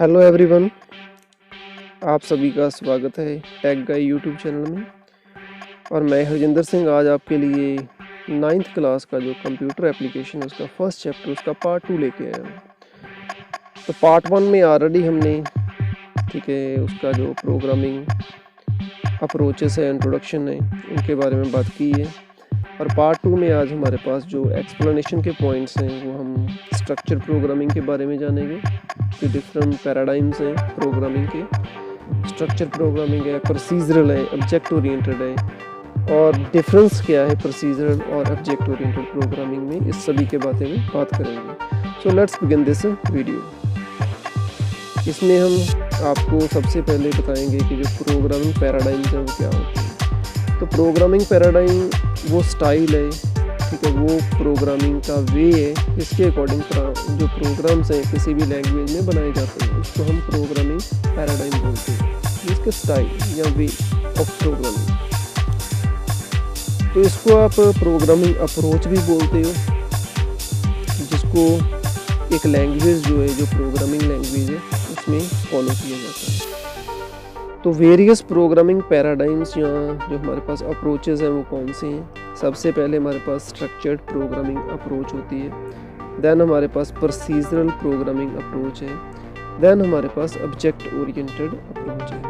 Hello everyone, आप सभी का स्वागत है टेक गाई यूट्यूब चैनल में। और मैं हरजिंदर सिंह आज आपके लिए 9th क्लास का जो कंप्यूटर एप्लीकेशन है उसका फर्स्ट चैप्टर उसका पार्ट 2 लेके आया हूँ। तो पार्ट 1 में ऑलरेडी हमने उसका जो प्रोग्रामिंग अप्रोचेस है, इंट्रोडक्शन है, उनके बारे में बात की है। और पार्ट 2 में आज हमारे पास जो एक्सप्लेनेशन के पॉइंट्स हैं वो हम स्ट्रक्चर प्रोग्रामिंग के बारे में जानेंगे। जो डिफरेंट पैराडाइम्स हैं प्रोग्रामिंग के, स्ट्रक्चर प्रोग्रामिंग है, प्रोसीजरल है, ऑब्जेक्ट ओरिएंटेड है, और डिफरेंस क्या है प्रोसीजरल और ऑब्जेक्ट ओरिएंटेड प्रोग्रामिंग में, इस सभी के बारे में बात करेंगे। So let's begin this video. इसमें हम आपको सबसे पहले बताएंगे कि जो प्रोग्रामिंग पैराडाइम्स हैं वो क्या होते हैं। तो प्रोग्रामिंग पैराडाइम वो स्टाइल है, ठीक है, वो प्रोग्रामिंग का वे है जिसके अकॉर्डिंग जो प्रोग्राम्स हैं किसी भी लैंग्वेज में बनाए जाते हैं, उसको हम प्रोग्रामिंग पैराडाइम बोलते हैं। इसके स्टाइल या वे ऑफ प्रोग्रामिंग, तो इसको आप प्रोग्रामिंग अप्रोच भी बोलते हो, जिसको एक लैंग्वेज जो है, जो प्रोग्रामिंग लैंग्वेज है, उसमें फॉलो किया जाता है। तो वेरियस प्रोग्रामिंग पैराडाइम्स या जो हमारे पास अप्रोचेस हैं वो कौन से हैं। सबसे पहले हमारे पास स्ट्रक्चर्ड प्रोग्रामिंग अप्रोच होती है, देन हमारे पास प्रोसीजरल प्रोग्रामिंग अप्रोच है, देन हमारे पास ऑब्जेक्ट ओरिएंटेड अप्रोच है।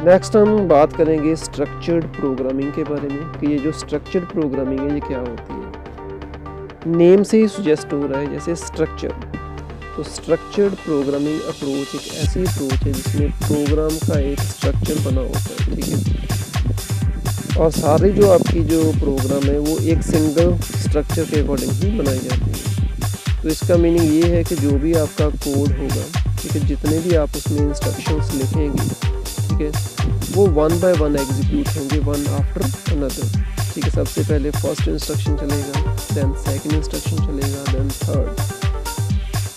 नेक्स्ट हम बात करेंगे स्ट्रक्चर्ड प्रोग्रामिंग के बारे में कि ये जो स्ट्रक्चर्ड प्रोग्रामिंग है ये क्या होती है। नेम से ही सुजेस्ट हो रहा है जैसे स्ट्रक्चर। तो स्ट्रक्चर्ड प्रोग्रामिंग अप्रोच एक ऐसी अप्रोच है जिसमें प्रोग्राम का एक स्ट्रक्चर बना होता है, ठीक है, और सारे जो आपकी जो प्रोग्राम है वो एक सिंगल स्ट्रक्चर के अकॉर्डिंग ही बनाई जाती है। तो इसका मीनिंग ये है कि जो भी आपका कोड होगा, ठीक है, जितने भी आप उसमें इंस्ट्रक्शंस लिखेंगे, ठीक है, वो 1 बाय 1 एग्जीक्यूट होंगे, वन आफ्टर अनदर, ठीक है। सबसे पहले फर्स्ट इंस्ट्रक्शन चलेगा, देन सेकंड इंस्ट्रक्शन चलेगा, देन थर्ड।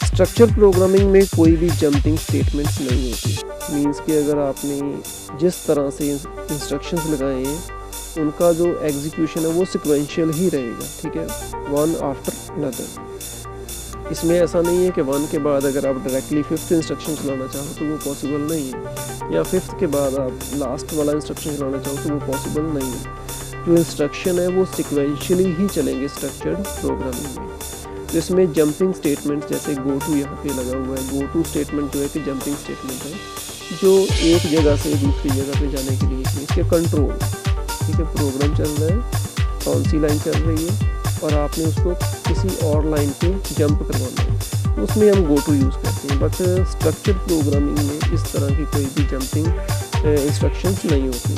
स्ट्रक्चर प्रोग्रामिंग में कोई भी जंपिंग स्टेटमेंट्स नहीं होती। मींस कि अगर आपने जिस तरह से इंस्ट्रक्शंस लगाए हैं उनका जो एग्जीक्यूशन है वो सिक्वेंशियल ही रहेगा, ठीक है, वन आफ्टर अनदर। इसमें ऐसा नहीं है कि 1 के बाद अगर आप डायरेक्टली 5th इंस्ट्रक्शन चलाना चाहो तो वो पॉसिबल नहीं है, या 5th के बाद आप लास्ट वाला इंस्ट्रक्शन चलाना चाहो तो वो पॉसिबल नहीं है। जो इंस्ट्रक्शन है वो सिक्वेंशियली ही चलेंगे स्ट्रक्चर्ड प्रोग्रामिंग में। तो इसमें जंपिंग स्टेटमेंट जैसे गो टू यहाँ पे लगा हुआ है। गो टू स्टेटमेंट जो है कि जंपिंग स्टेटमेंट है जो एक जगह से दूसरी जगह पे जाने के लिए इसके कंट्रोल, ठीक है, प्रोग्राम चल रहा है, कौन सी लाइन चल रही है और आपने उसको किसी और लाइन पे जंप करवाना है, तो उसमें हम गो टू यूज़ करते हैं। बट स्ट्रक्चर्ड प्रोग्रामिंग में इस तरह की कोई भी जंपिंग इंस्ट्रक्शंस नहीं होती।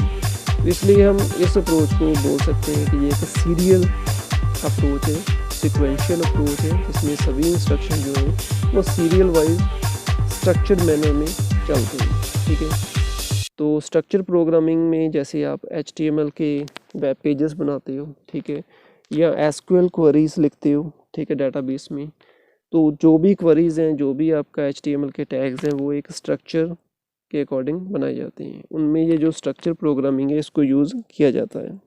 तो इसलिए हम इस अप्रोच को बोल सकते हैं कि ये एक सीरियल अप्रोच है, सिक्वेंशियल अप्रोच है, जिसमें सभी इंस्ट्रक्शन जो है वो सीरियल वाइज स्ट्रक्चर्ड मैनर में चलते हैं, ठीक है। तो स्ट्रक्चर प्रोग्रामिंग में जैसे आप HTML के वेब पेजेस बनाते हो, ठीक है, या SQL क्वेरीज लिखते हो, ठीक है, डेटाबेस में, तो जो भी क्वेरीज हैं, जो भी आपका HTML के टैग्स हैं वो एक स्ट्रक्चर के अकॉर्डिंग बनाए जाते हैं। उनमें ये जो स्ट्रक्चर प्रोग्रामिंग है इसको यूज़ किया जाता है।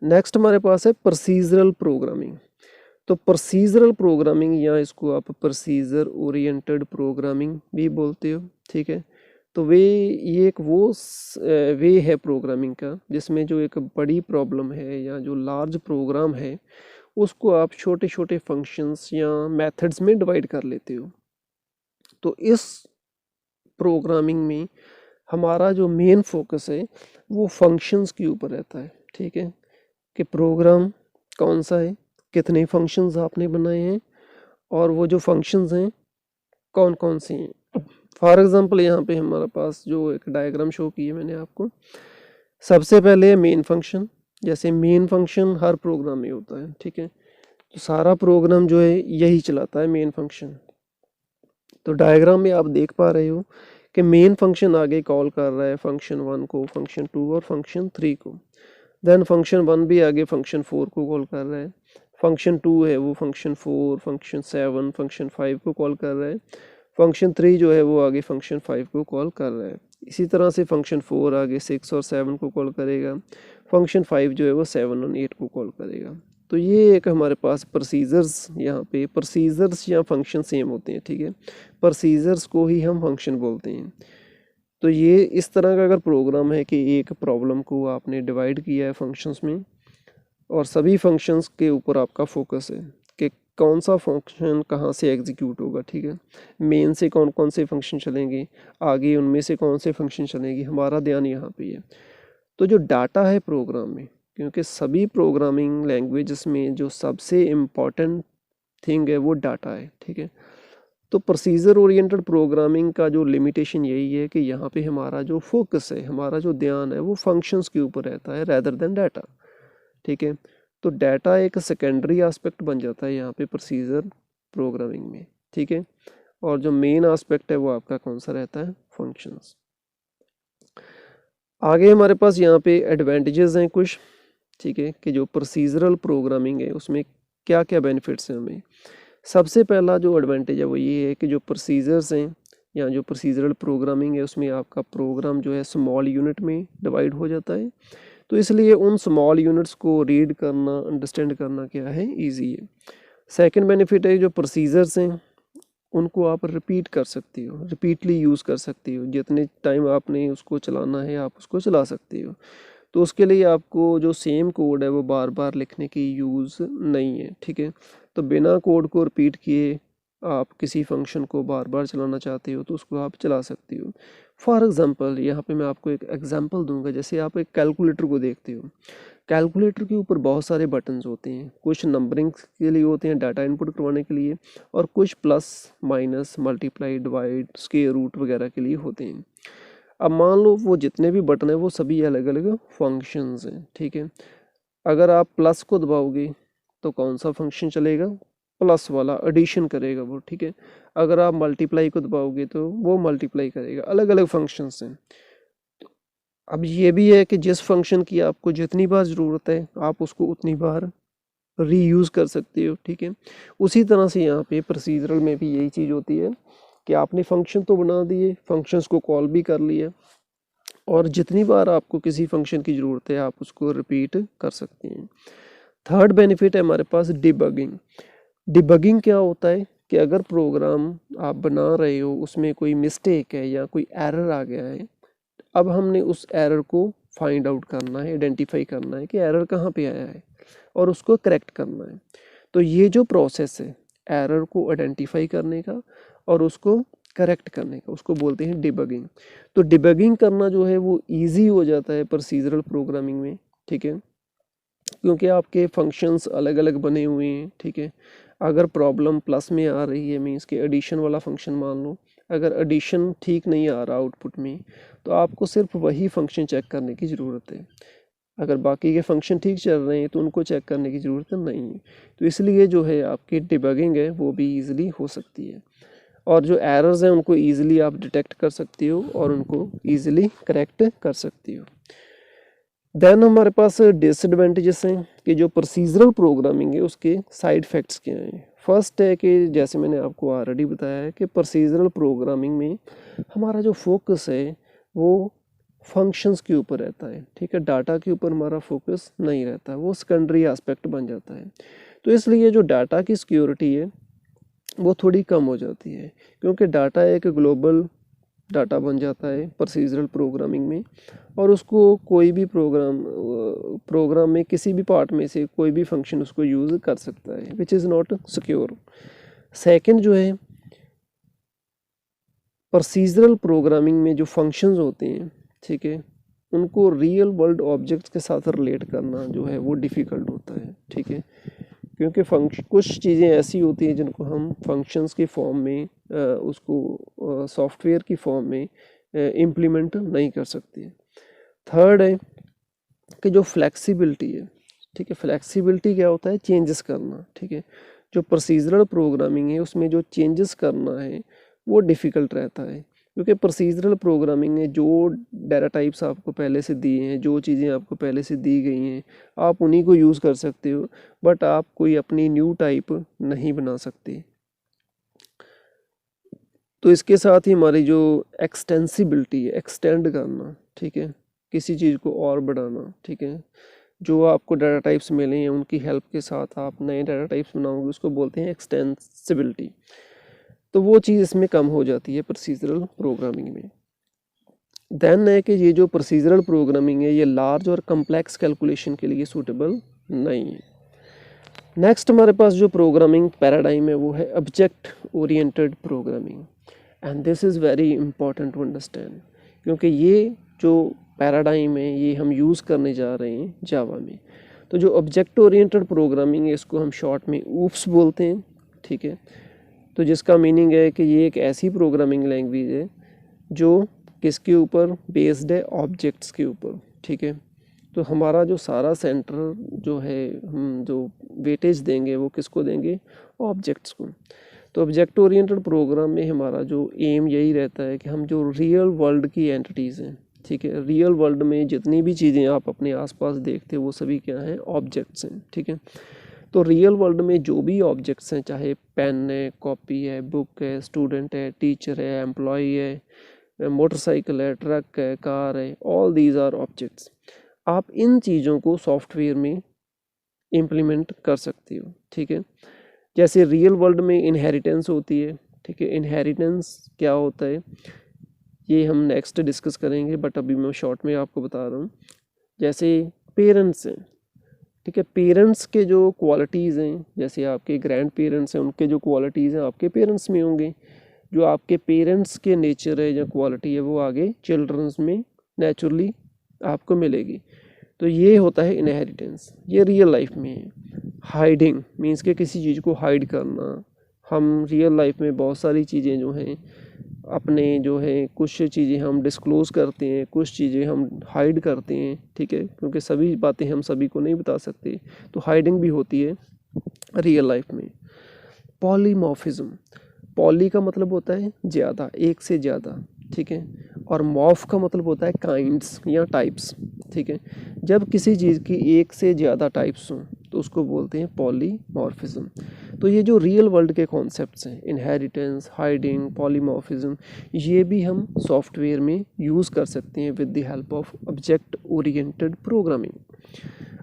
नेक्स्ट हमारे पास है प्रोसीजरल प्रोग्रामिंग। तो प्रोसीजरल प्रोग्रामिंग या इसको आप प्रोसीजर ओरिएंटेड प्रोग्रामिंग भी बोलते हो, ठीक है। तो ये एक वो वे है प्रोग्रामिंग का जिसमें जो एक बड़ी प्रॉब्लम है या जो लार्ज प्रोग्राम है उसको आप छोटे छोटे फंक्शंस या मेथड्स में डिवाइड कर लेते हो। तो इस प्रोग्रामिंग में हमारा जो मेन फोकस है वो फंक्शंस के ऊपर रहता है, ठीक है, कि प्रोग्राम कौन सा है, कितने फंक्शंस आपने बनाए हैं और वो जो फंक्शंस हैं कौन कौन से हैं। फॉर एग्जांपल यहाँ पे हमारे पास जो एक डायग्राम शो की है मैंने आपको, सबसे पहले मेन फंक्शन। जैसे मेन फंक्शन हर प्रोग्राम में होता है, ठीक है, तो सारा प्रोग्राम जो है यही चलाता है मेन फंक्शन। तो डायग्राम में आप देख पा रहे हो कि मेन फंक्शन आगे कॉल कर रहा है फंक्शन 1 को, फंक्शन 2 और फंक्शन 3 को। देन फंक्शन 1 भी आगे फंक्शन 4 को कॉल कर रहा है, फंक्शन 2 है वो फंक्शन 4, फंक्शन 7, फंक्शन 5 को कॉल कर रहा है, फंक्शन 3 जो है वो आगे फंक्शन 5 को कॉल कर रहा है। इसी तरह से फंक्शन 4 आगे 6 और 7 को कॉल करेगा, फंक्शन 5 जो है वो 7 और 8 को कॉल करेगा। तो ये एक हमारे पास प्रोसीजर्स, यहाँ पे प्रोसीजर्स या फंक्शन सेम होते हैं, ठीक है। प्रोसीजर्स को ही हम फंक्शन बोलते हैं। तो ये इस तरह का अगर प्रोग्राम है कि एक प्रॉब्लम को आपने डिवाइड किया है फंक्शंस में और सभी फंक्शंस के ऊपर आपका फोकस है कि कौन सा फंक्शन कहाँ से एग्जीक्यूट होगा, ठीक है। मेन से कौन कौन से फंक्शन चलेंगे, आगे उनमें से कौन से फंक्शन चलेंगे, हमारा ध्यान यहाँ पे है। तो जो डाटा है प्रोग्राम में, क्योंकि सभी प्रोग्रामिंग लैंग्वेजेस में जो सबसे इम्पॉर्टेंट थिंग है वो डाटा है, ठीक है। तो प्रोसीजर ओरिएंटेड प्रोग्रामिंग का जो लिमिटेशन यही है कि यहाँ पे हमारा जो फोकस है, हमारा जो ध्यान है वो फंक्शंस के ऊपर रहता है रैदर देन डाटा, ठीक है। तो डाटा एक सेकेंडरी एस्पेक्ट बन जाता है यहाँ पे प्रोसीजर प्रोग्रामिंग में, ठीक है। और जो मेन एस्पेक्ट है वो आपका कौन सा रहता है, फंक्शंस। आगे हमारे पास यहाँ पे एडवांटेजेस हैं कुछ, ठीक है, कि जो प्रोसीजरल प्रोग्रामिंग है उसमें क्या क्या बेनिफिट्स हैं हमें। सबसे पहला जो एडवांटेज है वो ये है कि जो प्रोसीजर्स हैं या जो प्रोसीजरल प्रोग्रामिंग है उसमें आपका प्रोग्राम जो है स्मॉल यूनिट में डिवाइड हो जाता है। तो इसलिए उन स्मॉल यूनिट्स को रीड करना, अंडरस्टैंड करना क्या है, ईजी है। सेकंड बेनिफिट है जो प्रोसीजर्स हैं उनको आप रिपीट कर सकती हो, रिपीटली यूज़ कर सकती हो, जितने टाइम आपने उसको चलाना है आप उसको चला सकती हो। तो उसके लिए आपको जो सेम कोड है वो बार बार लिखने की यूज़ नहीं है, ठीक है। तो बिना कोड को रिपीट किए आप किसी फंक्शन को बार बार चलाना चाहते हो तो उसको आप चला सकती हो। फॉर एग्ज़ाम्पल यहाँ पे मैं आपको एक एग्जांपल दूंगा। जैसे आप एक कैलकुलेटर को देखते हो, कैलकुलेटर के ऊपर बहुत सारे बटन्स होते हैं, कुछ नंबरिंग के लिए होते हैं, डाटा इनपुट करवाने के लिए, और कुछ plus minus multiply divide square root वगैरह के लिए होते हैं। अब मान लो वो जितने भी बटन हैं वो सभी अलग अलग फंक्शंस हैं, ठीक है। अगर आप प्लस को दबाओगे तो कौन सा फंक्शन चलेगा, प्लस वाला, एडिशन करेगा वो, ठीक है। अगर आप मल्टीप्लाई को दबाओगे तो वो मल्टीप्लाई करेगा, अलग अलग फंक्शंस हैं। अब ये भी है कि जिस फंक्शन की आपको जितनी बार ज़रूरत है आप उसको उतनी बार रीयूज़ कर सकते हो, ठीक है। उसी तरह से यहाँ पे प्रोसीजरल में भी यही चीज़ होती है कि आपने फंक्शन तो बना दिए, फंक्शंस को कॉल भी कर लिया, और जितनी बार आपको किसी फंक्शन की ज़रूरत है आप उसको रिपीट कर सकते हैं। थर्ड बेनिफिट है हमारे पास डिबगिंग। डिबगिंग क्या होता है कि अगर प्रोग्राम आप बना रहे हो उसमें कोई मिस्टेक है या कोई एरर आ गया है, अब हमने उस एरर को फाइंड आउट करना है, आइडेंटिफाई करना है कि एरर कहाँ पे आया है और उसको करेक्ट करना है। तो ये जो प्रोसेस है एरर को आइडेंटिफाई करने का और उसको करेक्ट करने का, उसको बोलते हैं डिबगिंग। तो डिबगिंग करना जो है वो इजी हो जाता है प्रोसीजरल प्रोग्रामिंग में, ठीक है, क्योंकि आपके फंक्शंस अलग अलग बने हुए हैं, ठीक है। अगर प्रॉब्लम प्लस में आ रही है, मीन्स कि एडिशन वाला फंक्शन मान लो, अगर एडिशन ठीक नहीं आ रहा आउटपुट में तो आपको सिर्फ वही फंक्शन चेक करने की ज़रूरत है। अगर बाकी के फंक्शन ठीक चल रहे हैं तो उनको चेक करने की ज़रूरत नहीं है। तो इसलिए जो है आपकी डिबगिंग है वो भी ईज़िली हो सकती है, और जो एरर्स हैं उनको ईज़िली आप डिटेक्ट कर सकती हो और उनको ईज़िली करेक्ट कर सकती हो। देन हमारे पास डिसएडवांटेजेस हैं कि जो प्रोसीजरल प्रोग्रामिंग है उसके साइड इफ़ेक्ट्स क्या हैं। फर्स्ट है कि जैसे मैंने आपको ऑलरेडी बताया है कि प्रोसीजरल प्रोग्रामिंग में हमारा जो फोकस है वो फंक्शंस के ऊपर रहता है, ठीक है। डाटा के ऊपर हमारा फोकस नहीं रहता, वो सेकेंडरी एस्पेक्ट बन जाता है। तो इसलिए जो डाटा की सिक्योरिटी है वो थोड़ी कम हो जाती है, क्योंकि डाटा एक ग्लोबल डाटा बन जाता है प्रोसीजरल प्रोग्रामिंग में, और उसको कोई भी प्रोग्राम में किसी भी पार्ट में से कोई भी फंक्शन उसको यूज़ कर सकता है, which is not secure. Second जो है प्रोसीजरल प्रोग्रामिंग में जो फंक्शंस होते हैं, ठीक है, उनको रियल वर्ल्ड ऑब्जेक्ट्स के साथ रिलेट करना जो है वो डिफ़िकल्ट होता है, ठीक है, क्योंकि कुछ चीज़ें ऐसी होती हैं जिनको हम फंक्शंस के फॉर्म में उसको सॉफ्टवेयर की फॉर्म में इम्प्लीमेंट नहीं कर सकते। थर्ड है कि जो फ्लेक्सिबिलिटी है, ठीक है, फ्लेक्सिबिलिटी क्या होता है, चेंजेस करना, ठीक है। जो प्रोसीजरल प्रोग्रामिंग है उसमें जो चेंजेस करना है वो डिफ़िकल्ट रहता है, क्योंकि प्रोसीजरल प्रोग्रामिंग में जो डाटा टाइप्स आपको पहले से दिए हैं, जो चीज़ें आपको पहले से दी गई हैं, आप उन्हीं को यूज़ कर सकते हो, बट आप कोई अपनी न्यू टाइप नहीं बना सकते। तो इसके साथ ही हमारी जो एक्सटेंसिबिलिटी है, एक्सटेंड करना, ठीक है, किसी चीज़ को और बढ़ाना, ठीक है, जो आपको डाटा टाइप्स मिले हैं उनकी हेल्प के साथ आप नए डाटा टाइप्स बनाओगे, उसको बोलते हैं एक्सटेंसिबिलिटी। तो वो चीज़ इसमें कम हो जाती है प्रोसीजरल प्रोग्रामिंग में। देन है कि ये जो प्रोसीजरल प्रोग्रामिंग है ये लार्ज और कम्प्लेक्स कैलकुलेशन के लिए सूटेबल नहीं है। नेक्स्ट हमारे पास जो प्रोग्रामिंग पैराडाइम है वो है object oriented programming, and this is very important to understand, क्योंकि ये जो पैराडाइम है ये हम यूज़ करने जा रहे हैं जावा में। तो जो ऑब्जेक्ट ओरिएंटेड प्रोग्रामिंग है इसको हम शॉर्ट में ऊप्स बोलते हैं, ठीक है। तो जिसका मीनिंग है कि ये एक ऐसी प्रोग्रामिंग लैंग्वेज है जो किसके ऊपर बेस्ड है, ऑब्जेक्ट्स के ऊपर, ठीक है। तो हमारा जो सारा सेंटर जो है, हम जो वेटेज देंगे वो किसको देंगे, ऑब्जेक्ट्स को। तो ऑब्जेक्ट ओरिएंटेड प्रोग्राम में हमारा जो एम यही रहता है कि हम जो रियल वर्ल्ड की एंटिटीज़ हैं, ठीक है, रियल वर्ल्ड में जितनी भी चीज़ें आप अपने आसपास देखते हो वो सभी क्या हैं, ऑब्जेक्ट्स हैं, ठीक है। तो रियल वर्ल्ड में जो भी ऑब्जेक्ट्स हैं, चाहे पेन है, कॉपी है, बुक है, स्टूडेंट है, टीचर है, एम्प्लॉय है, मोटरसाइकिल है, ट्रक है, कार है, ऑल दीज आर ऑब्जेक्ट्स। आप इन चीज़ों को सॉफ्टवेयर में इम्प्लीमेंट कर सकते हो, ठीक है। जैसे रियल वर्ल्ड में इनहेरिटेंस होती है, ठीक है। इनहेरिटेंस क्या होता है ये हम नेक्स्ट डिस्कस करेंगे, बट अभी मैं शॉर्ट में आपको बता रहा हूँ। जैसे पेरेंट्स हैं, ठीक है, पेरेंट्स के जो क्वालिटीज़ हैं, जैसे आपके ग्रैंड पेरेंट्स हैं उनके जो क्वालिटीज़ हैं आपके पेरेंट्स में होंगे, जो आपके पेरेंट्स के नेचर है या क्वालिटी है वो आगे चिल्ड्रंस में नेचुरली आपको मिलेगी। तो ये होता है इनहेरिटेंस, ये रियल लाइफ में है। हाइडिंग मीन्स के किसी चीज़ को हाइड करना। हम रियल लाइफ में बहुत सारी चीज़ें जो हैं अपने जो है कुछ चीज़ें हम डिस्क्लोज़ करते हैं, कुछ चीज़ें हम हाइड करते हैं, ठीक है, क्योंकि सभी बातें हम सभी को नहीं बता सकते। तो हाइडिंग भी होती है रियल लाइफ में। पॉलीमॉर्फिज्म, पॉली का मतलब होता है ज़्यादा, एक से ज़्यादा, ठीक है, और मॉर्फ का मतलब होता है काइंड्स या टाइप्स, ठीक है। जब किसी चीज़ की एक से ज़्यादा टाइप्स हों तो उसको बोलते हैं पॉलीमॉर्फिज्म। तो ये जो रियल वर्ल्ड के कॉन्सेप्ट्स हैं, इनहेरिटेंस, हाइडिंग, पॉलीमॉर्फिज्म, ये भी हम सॉफ्टवेयर में यूज़ कर सकते हैं with the help of object oriented programming.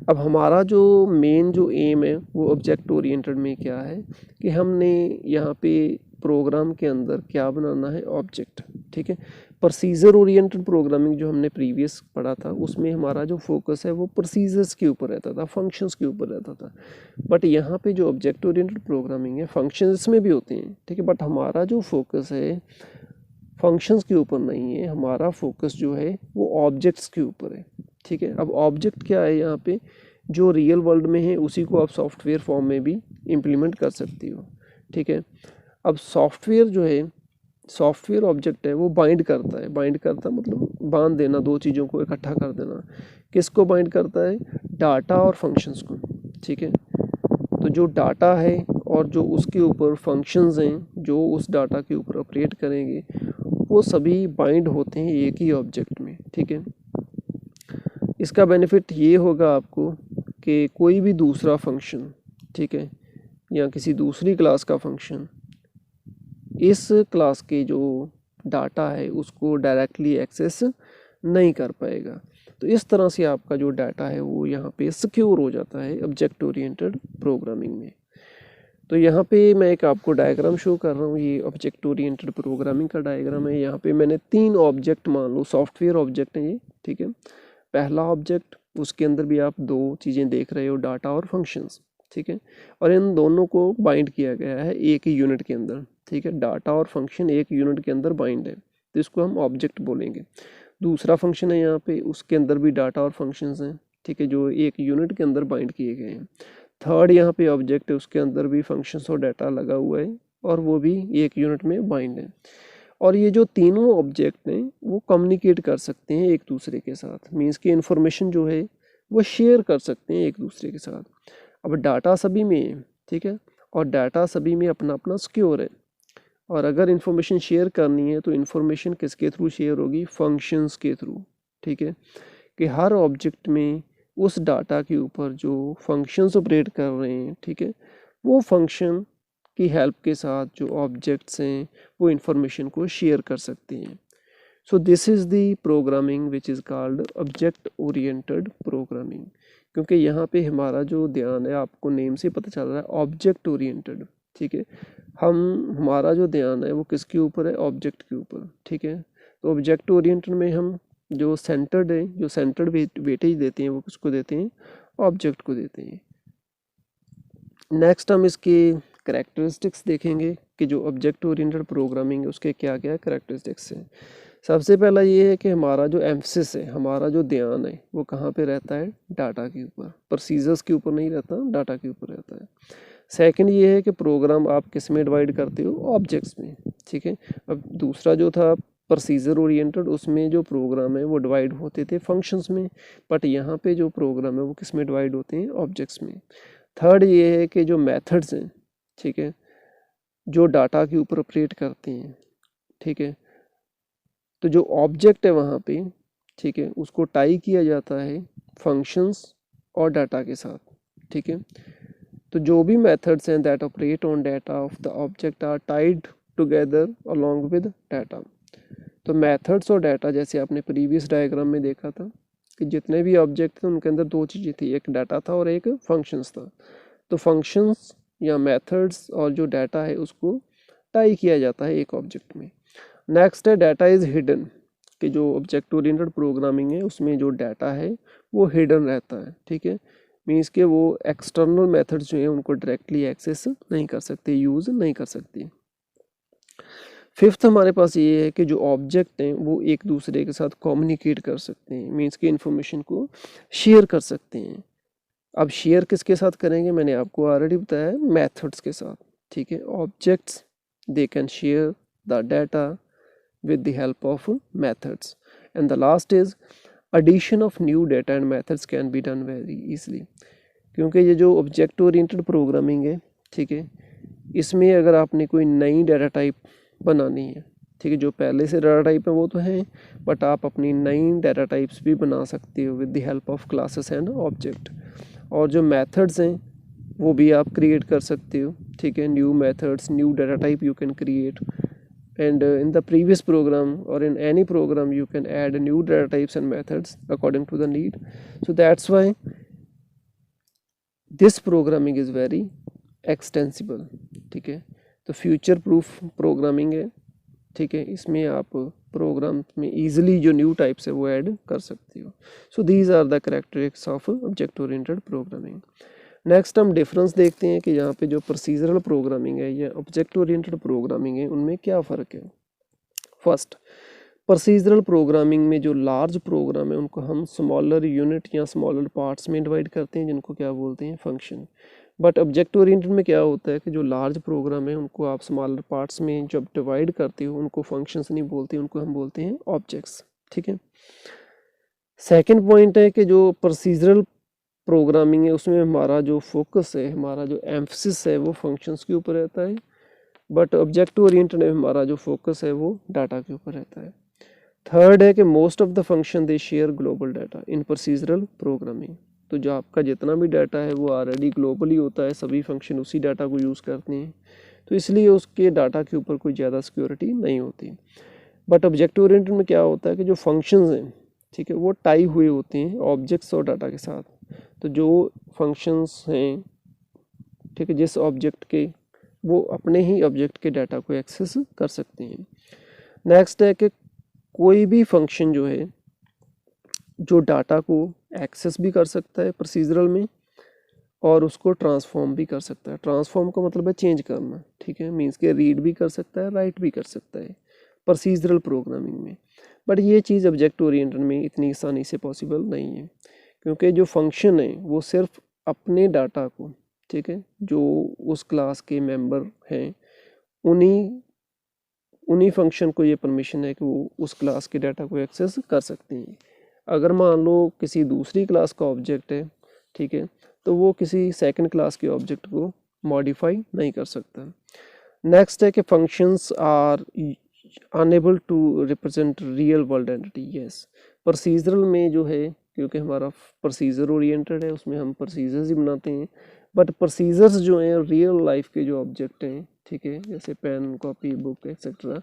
अब हमारा जो मेन जो एम है वो ऑब्जेक्ट ओरिएंटेड में क्या है कि हमने यहाँ पे प्रोग्राम के अंदर क्या बनाना है, ऑब्जेक्ट, ठीक है। प्रोसीजर ओरिएंटेड प्रोग्रामिंग जो हमने प्रीवियस पढ़ा था उसमें हमारा जो फोकस है वो प्रोसीजर्स के ऊपर रहता था, फंक्शंस के ऊपर रहता था। बट यहाँ पे जो ऑब्जेक्ट ओरिएंटेड प्रोग्रामिंग है फंक्शंस में भी होते हैं, ठीक है, बट हमारा जो फोकस है फंक्शंस के ऊपर नहीं है, हमारा फोकस जो है वो ऑब्जेक्ट्स के ऊपर है, ठीक है। अब ऑब्जेक्ट क्या है यहाँ पे, जो रियल वर्ल्ड में है उसी को आप सॉफ्टवेयर फॉर्म में भी इम्प्लीमेंट कर सकती हो, ठीक है। अब सॉफ्टवेयर जो है, सॉफ्टवेयर ऑब्जेक्ट है वो बाइंड करता है, बाइंड करता मतलब बांध देना, दो चीज़ों को इकट्ठा कर देना। किसको बाइंड करता है, डाटा और फंक्शंस को, ठीक है। तो जो डाटा है और जो उसके ऊपर फंक्शंस हैं जो उस डाटा के ऊपर ऑपरेट करेंगे वो सभी बाइंड होते हैं एक ही ऑब्जेक्ट में, ठीक है। इसका बेनिफिट ये होगा आपको कि कोई भी दूसरा फंक्शन, ठीक है, या किसी दूसरी क्लास का फंक्शन इस क्लास के जो डाटा है उसको डायरेक्टली एक्सेस नहीं कर पाएगा। तो इस तरह से आपका जो डाटा है वो यहाँ पे सिक्योर हो जाता है ऑब्जेक्ट ओरिएंटेड प्रोग्रामिंग में। तो यहाँ पे मैं एक आपको डायग्राम शो कर रहा हूँ, ये ऑब्जेक्ट ओरिएंटेड प्रोग्रामिंग का डायग्राम है। यहाँ पे मैंने 3 ऑब्जेक्ट मान लो, सॉफ्टवेयर ऑब्जेक्ट हैं ये, ठीक है। पहला ऑब्जेक्ट, उसके अंदर भी आप 2 चीज़ें देख रहे हो, डाटा और फंक्शंस, ठीक है, और इन दोनों को बाइंड किया गया है एक ही यूनिट के अंदर, ठीक है। डाटा और फंक्शन एक यूनिट के अंदर बाइंड है तो इसको हम ऑब्जेक्ट बोलेंगे। दूसरा फंक्शन है यहाँ पे, उसके अंदर भी डाटा और फंक्शंस हैं, ठीक है, जो एक यूनिट के अंदर बाइंड किए गए हैं। थर्ड यहाँ पे ऑब्जेक्ट है, उसके अंदर भी फंक्शंस और डाटा लगा हुआ है और वो भी एक यूनिट में बाइंड है। और ये जो तीनों ऑब्जेक्ट हैं वो कम्युनिकेट कर सकते हैं एक दूसरे के साथ, मीन्स कि इन्फॉर्मेशन जो है वो शेयर कर सकते हैं एक दूसरे के साथ। अब डाटा सभी में है, ठीक है, और डाटा सभी में अपना अपना सिक्योर है। और अगर इन्फॉर्मेशन शेयर करनी है तो इन्फॉर्मेशन किसके थ्रू शेयर होगी, फंक्शंस के थ्रू, ठीक है, कि हर ऑब्जेक्ट में उस डाटा के ऊपर जो फंक्शंस ऑपरेट कर रहे हैं, ठीक है, वो फंक्शन की हेल्प के साथ जो ऑब्जेक्ट्स हैं वो इन्फॉर्मेशन को शेयर कर सकते हैं। So this is the programming which is called object oriented programming. क्योंकि यहाँ पे हमारा जो ध्यान है, आपको नेम से पता चल रहा है, ऑब्जेक्ट ओरिएंटेड, ठीक है। हमारा जो ध्यान है वो किसके ऊपर है, ऑब्जेक्ट के ऊपर, ठीक है। तो ऑब्जेक्ट ओरिएंटेड में हम जो सेंटर्ड है, जो सेंटर्ड वेटेज देते हैं वो किसको देते हैं, ऑब्जेक्ट को देते हैं। नेक्स्ट हम इसकी कैरेक्टरिस्टिक्स देखेंगे कि जो ऑब्जेक्ट ओरिएंटेड प्रोग्रामिंग है उसके क्या क्या कैरेक्टरिस्टिक्स हैं। सबसे पहला ये है कि हमारा जो एम्फसिस है, हमारा जो ध्यान है वो कहाँ पे रहता है, डाटा के ऊपर, प्रोसीजर्स के ऊपर नहीं रहता, डाटा के ऊपर रहता है। सेकंड ये है कि प्रोग्राम आप किस में डिवाइड करते हो, ऑब्जेक्ट्स में, ठीक है। अब दूसरा जो था प्रोसीजर ओरिएंटेड, उसमें जो प्रोग्राम है वो डिवाइड होते थे फंक्शंस में, बट यहाँ पे जो प्रोग्राम है वो किस में डिवाइड होते हैं, ऑब्जेक्ट्स में। थर्ड ये है कि जो मेथड्स हैं, ठीक है, जो डाटा के ऊपर ऑपरेट करते हैं, ठीक है, तो जो ऑब्जेक्ट है वहाँ पे, ठीक है, उसको टाई किया जाता है फंक्शंस और डाटा के साथ, ठीक है। तो जो भी मेथड्स हैं that operate on data of the object are tied together along with data. तो मेथड्स और डाटा, जैसे आपने प्रीवियस डायग्राम में देखा था कि जितने भी ऑब्जेक्ट थे उनके अंदर दो चीज़ें थी, एक डाटा था और एक फंक्शंस था। तो फंक्शंस या मेथड्स और जो डाटा है उसको टाई किया जाता है एक ऑब्जेक्ट में। नेक्स्ट है डाटा इज़ हिडन, कि जो ऑब्जेक्ट ओरिएंटेड प्रोग्रामिंग है उसमें जो डाटा है वो हिडन रहता है, ठीक है। मीन्स के वो एक्सटर्नल मेथड्स जो हैं उनको डायरेक्टली एक्सेस नहीं कर सकते, यूज़ नहीं कर सकते। फिफ्थ हमारे पास ये है कि जो ऑब्जेक्ट हैं वो एक दूसरे के साथ कम्युनिकेट कर सकते हैं, मीन्स कि इंफॉर्मेशन को शेयर कर सकते हैं। अब शेयर किसके साथ करेंगे, मैंने आपको ऑलरेडी बताया है, मेथड्स के साथ, ठीक है। Objects they can share the data with the help of methods, and the last is addition of new data and methods can be done very easily। क्योंकि ये जो ऑब्जेक्ट ओरिएंटेड प्रोग्रामिंग है, ठीक है, इसमें अगर आपने कोई नई डाटा टाइप बनानी है, ठीक है, जो पहले से डाटा टाइप है वो तो है, बट आप अपनी नई डाटा टाइप्स भी बना सकते हो with the help of classes and object. और जो मेथड्स हैं वो भी आप क्रिएट कर सकते हो, ठीक है। New methods, new data type you can create, and in the previous program or in any program you can add new data types and methods according to the need. So that's why this programming is very extensible, ठीक है। तो future proof programming है, ठीक है, इसमें आप programme में easily जो न्यू टाइप्स है वो ऐड कर सकते हो। So these are the characteristics of object oriented programming. Next हम डिफरेंस देखते हैं कि यहाँ पे जो प्रोसीजरल प्रोग्रामिंग है या ऑब्जेक्ट ओरिएंटेड प्रोग्रामिंग है उनमें क्या फ़र्क है। फर्स्ट, प्रोसीजरल प्रोग्रामिंग में जो लार्ज प्रोग्राम है उनको हम स्मॉलर यूनिट या स्मॉलर पार्ट्स में डिवाइड करते हैं, जिनको क्या बोलते हैं, फंक्शन। बट ऑब्जेक्ट ओरिएंटेड में क्या होता है कि जो लार्ज प्रोग्राम है उनको आप स्मॉलर पार्ट्स में जब डिवाइड करते हो उनको फंक्शंस नहीं बोलते, उनको हम बोलते हैं ऑब्जेक्ट्स, ठीक है। सेकेंड पॉइंट है कि जो प्रोसीजरल प्रोग्रामिंग है उसमें हमारा जो फोकस है, हमारा जो एम्फसिस है वो फंक्शंस के ऊपर रहता है, बट ऑब्जेक्ट ओरिएंटेड में हमारा जो फोकस है वो डाटा के ऊपर रहता है। थर्ड है कि most of the function they share global data in procedural programming. तो जो आपका जितना भी डाटा है वो ऑलरेडी ग्लोबली होता है, सभी फंक्शन उसी डाटा को यूज़ करते हैं, तो इसलिए उसके डाटा के ऊपर कोई ज़्यादा सिक्योरिटी नहीं होती। बट ऑब्जेक्ट ओरिएंटेड में क्या होता है कि जो फंक्शंस हैं, ठीक है, वो टाई हुए होते हैं ऑब्जेक्ट्स और डाटा के साथ। तो जो फंक्शंस हैं, ठीक है, जिस ऑब्जेक्ट के, वो अपने ही ऑब्जेक्ट के डाटा को एक्सेस कर सकते हैं। नेक्स्ट है कि कोई भी फंक्शन जो है जो डाटा को एक्सेस भी कर सकता है प्रोसीजरल में और उसको ट्रांसफॉर्म भी कर सकता है। ट्रांसफॉर्म का मतलब है चेंज करना, ठीक है, मीन्स के रीड भी कर सकता है, राइट भी कर सकता है प्रोसीजरल प्रोग्रामिंग में। बट ये चीज़ ऑब्जेक्ट ओरिएंटेड में इतनी आसानी से पॉसिबल नहीं है, क्योंकि जो फंक्शन है वो सिर्फ अपने डाटा को, ठीक है, जो उस क्लास के मेंबर हैं उन्हीं फंक्शन को ये परमिशन है कि वो उस क्लास के डाटा को एक्सेस कर सकते हैं। अगर मान लो किसी दूसरी क्लास का ऑब्जेक्ट है, ठीक है, तो वो किसी सेकंड क्लास के ऑब्जेक्ट को मॉडिफाई नहीं कर सकता। नेक्स्ट है कि functions are unable to represent real world entity. Yes, procedural में जो है, क्योंकि हमारा प्रोसीजर ओरिएंटेड है उसमें हम प्रोसीजर्स ही बनाते हैं, बट प्रोसीजर्स जो हैं रियल लाइफ के जो ऑब्जेक्ट हैं, ठीक है, जैसे पेन, कॉपी, बुक एक्सेट्रा,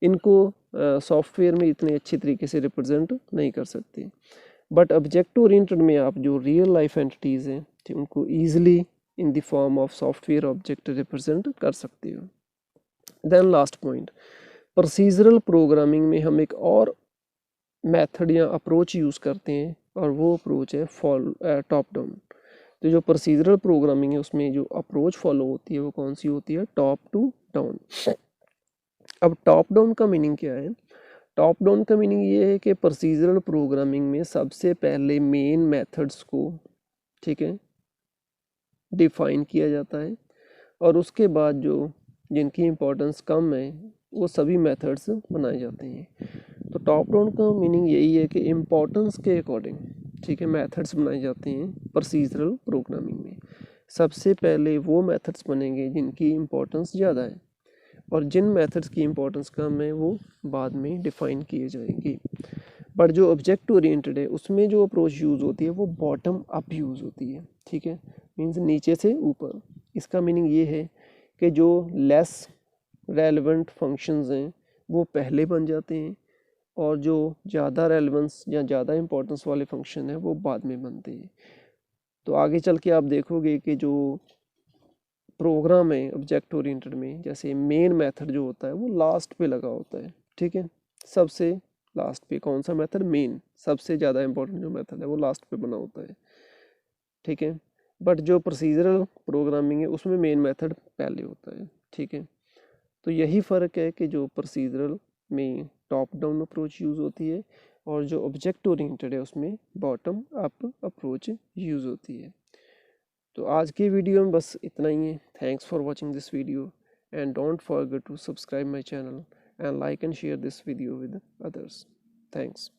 इनको सॉफ्टवेयर में इतने अच्छे तरीके से रिप्रेजेंट नहीं कर सकते। बट ऑब्जेक्ट ओरिएंटेड में आप जो रियल लाइफ एंटिटीज़ हैं ठीक उनको easily in the form of software object represent कर सकते हो। Then last point, procedural programming में हम एक और मेथड या अप्रोच यूज़ करते हैं और वो अप्रोच है टॉप डाउन। तो जो प्रोसीजरल प्रोग्रामिंग है उसमें जो अप्रोच फॉलो होती है वो कौन सी होती है, टॉप टू डाउन। अब टॉप डाउन का मीनिंग क्या है, टॉप डाउन का मीनिंग ये है कि प्रोसीजरल प्रोग्रामिंग में सबसे पहले मेन मेथड्स को ठीक है डिफाइन किया जाता है और उसके बाद जो जिनकी इम्पोर्टेंस कम है वो सभी मेथड्स बनाए जाते हैं। तो टॉप डाउन का मीनिंग यही है कि इम्पोर्टेंस के अकॉर्डिंग ठीक है मेथड्स बनाए जाते हैं प्रोसीजरल प्रोग्रामिंग में। सबसे पहले वो मेथड्स बनेंगे जिनकी इम्पोर्टेंस ज़्यादा है और जिन मेथड्स की इम्पोर्टेंस कम है वो बाद में डिफ़ाइन किए जाएंगे। बट जो ऑब्जेक्ट ओरिएंटेड है उसमें जो अप्रोच यूज़ होती है वो बॉटम अप यूज़ होती है ठीक है, मीन्स नीचे से ऊपर। इसका मीनिंग ये है कि जो लेस रेलेवेंट फंक्शंस हैं वो पहले बन जाते हैं और जो ज़्यादा रेलेवेंस या ज़्यादा इंपॉर्टेंस वाले फंक्शन है वो बाद में बनते हैं। तो आगे चल के आप देखोगे कि जो प्रोग्राम है ऑब्जेक्ट ओरिएंटेड में जैसे मेन मेथड जो होता है वो लास्ट पे लगा होता है ठीक है, सबसे लास्ट पे। कौन सा मेथड, मेन, सबसे ज़्यादा इंपॉर्टेंट जो मेथड है वो लास्ट पे बना होता है ठीक है। बट जो प्रोसीजरल प्रोग्रामिंग है उसमें मेन मेथड पहले होता है ठीक है। तो यही फ़र्क है कि जो प्रोसीजरल में टॉप डाउन अप्रोच यूज़ होती है और जो ऑब्जेक्ट ओरिएंटेड है उसमें बॉटम अप अप्रोच यूज़ होती है। तो आज की वीडियो में बस इतना ही है। Thanks for watching this video and don't forget to subscribe my channel and like and share this video with others. Thanks.